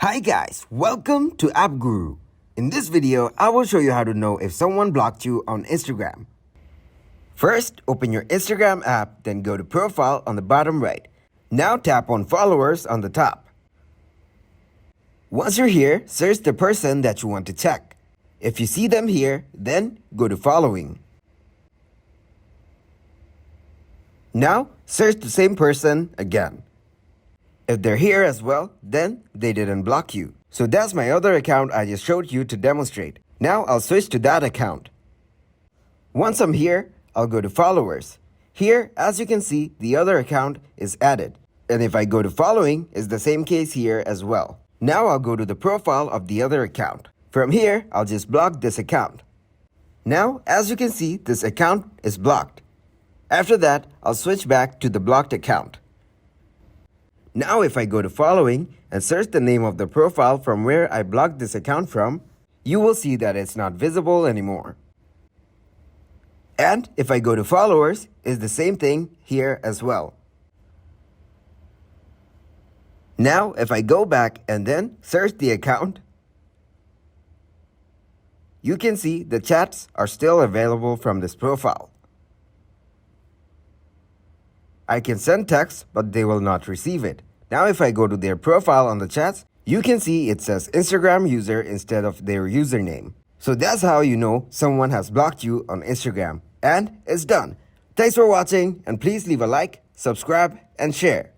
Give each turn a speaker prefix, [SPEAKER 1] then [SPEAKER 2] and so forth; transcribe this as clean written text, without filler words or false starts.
[SPEAKER 1] Hi guys, welcome to App Guru. In this video, I will show you how to know if someone blocked you on Instagram. First, open your Instagram app, then go to Profile on the bottom right. Now tap on Followers on the top. Once you're here, search the person that you want to check. If you see them here, then go to Following. Now, search the same person again. If they're here as well, then they didn't block you. So that's my other account I just showed you to demonstrate. Now I'll switch to that account. Once I'm here, I'll go to Followers. Here, as you can see, the other account is added. And if I go to Following, it's the same case here as well. Now I'll go to the profile of the other account. From here, I'll just block this account. Now, as you can see, this account is blocked. After that, I'll switch back to the blocked account. Now if I go to Following and search the name of the profile from where I blocked this account from, you will see that it's not visible anymore. And if I go to Followers, it's the same thing here as well. Now if I go back and then search the account, you can see the chats are still available from this profile. I can send text, but they will not receive it. Now if I go to their profile on the chats, you can see it says Instagram user instead of their username. So that's how you know someone has blocked you on Instagram. And it's done. Thanks for watching, and please leave a like, subscribe, and share.